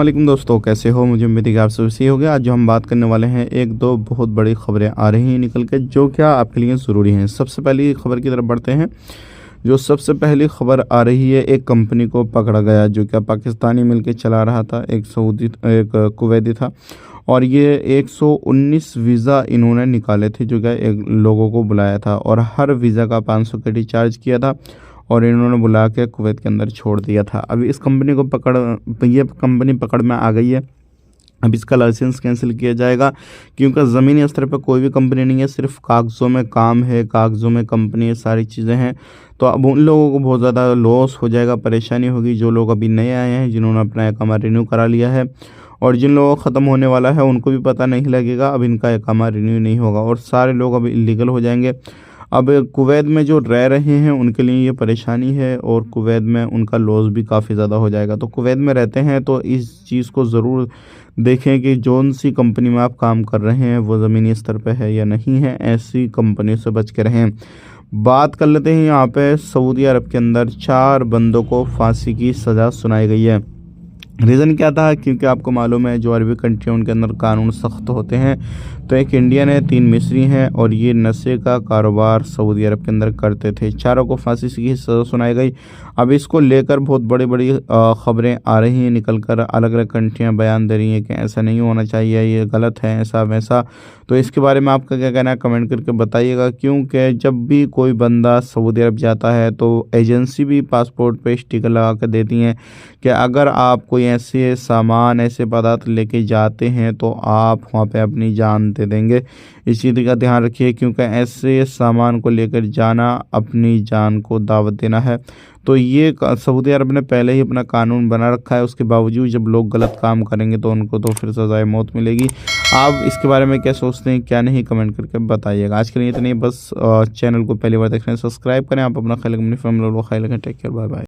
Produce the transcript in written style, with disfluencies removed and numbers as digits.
वालेकुम दोस्तों, कैसे हो? मुझे उम्मीद है कि आप सब सही हो गया। आज जो हम बात करने वाले हैं, एक दो बहुत बड़ी खबरें आ रही हैं निकल के, जो क्या आपके लिए ज़रूरी हैं। सबसे पहली खबर की तरफ बढ़ते हैं। जो सबसे पहली खबर आ रही है, एक कंपनी को पकड़ा गया जो क्या पाकिस्तानी मिल के चला रहा था। एक कुवैती था और ये 119 वीज़ा इन्होंने निकाले थे, जो क्या एक लोगों को बुलाया था और हर वीज़ा का 500 कटी चार्ज किया था और इन्होंने बुला के कुवैत के अंदर छोड़ दिया था। अभी इस कंपनी को ये कंपनी पकड़ में आ गई है। अब इसका लाइसेंस कैंसिल किया जाएगा, क्योंकि ज़मीनी स्तर पर कोई भी कंपनी नहीं है, सिर्फ कागज़ों में काम है, कागज़ों में कंपनी है, सारी चीज़ें हैं। तो अब उन लोगों को बहुत ज़्यादा लॉस हो जाएगा, परेशानी होगी। जो लोग अभी नए आए हैं, जिन्होंने अपना इकामा रिन्यू करा लिया है, और जिन लोगों का ख़त्म होने वाला है, उनको भी पता नहीं लगेगा। अब इनका इकामा रिन्यू नहीं होगा और सारे लोग अब इलीगल हो जाएंगे। अब कुवैत में जो रह रहे हैं उनके लिए ये परेशानी है और कुवैत में उनका लॉस भी काफ़ी ज़्यादा हो जाएगा। तो कुवैत में रहते हैं तो इस चीज़ को ज़रूर देखें कि जौन सी कंपनी में आप काम कर रहे हैं वो ज़मीनी स्तर पे है या नहीं है। ऐसी कंपनियों से बच के रहें। बात कर लेते हैं, यहाँ पे सऊदी अरब के अंदर 4 बंदों को फांसी की सज़ा सुनाई गई है। रीज़न क्या था? क्योंकि आपको मालूम है, जो अरबी कंट्री उनके अंदर कानून सख्त होते हैं। तो एक इंडियन है, 3 मिस्री हैं और ये नशे का कारोबार सऊदी अरब के अंदर करते थे। चारों को फांसी की सज़ा सुनाई गई। अब इसको लेकर बहुत बड़ी बड़ी खबरें आ रही हैं निकल कर। अलग अलग कंट्रियां बयान दे रही हैं कि ऐसा नहीं होना चाहिए, ये गलत है, ऐसा वैसा। तो इसके बारे में आपका क्या कहना है, कमेंट करके बताइएगा। क्योंकि जब भी कोई बंदा सऊदी अरब जाता है तो एजेंसी भी पासपोर्ट पे स्टिकर लगा कर देती हैं कि अगर आप कोई ऐसे सामान, ऐसे पदार्थ लेके जाते हैं तो आप वहाँ पे अपनी जान दे देंगे। इस चीज़ का ध्यान रखिए, क्योंकि ऐसे सामान को लेकर जाना अपनी जान को दावत देना है। तो ये सऊदी अरब ने पहले ही अपना कानून बना रखा है। उसके बावजूद जब लोग गलत काम करेंगे तो उनको तो फिर सज़ाए मौत मिलेगी। आप इसके बारे में क्या सोचते हैं, क्या नहीं, कमेंट करके बताइएगा। आज के लिए इतना ही बस। चैनल को पहली बार देख रहे हैं, सब्सक्राइब करें। आप अपना ख्याल अपनी फैमिली को ख्याल रखें। Take care, bye bye.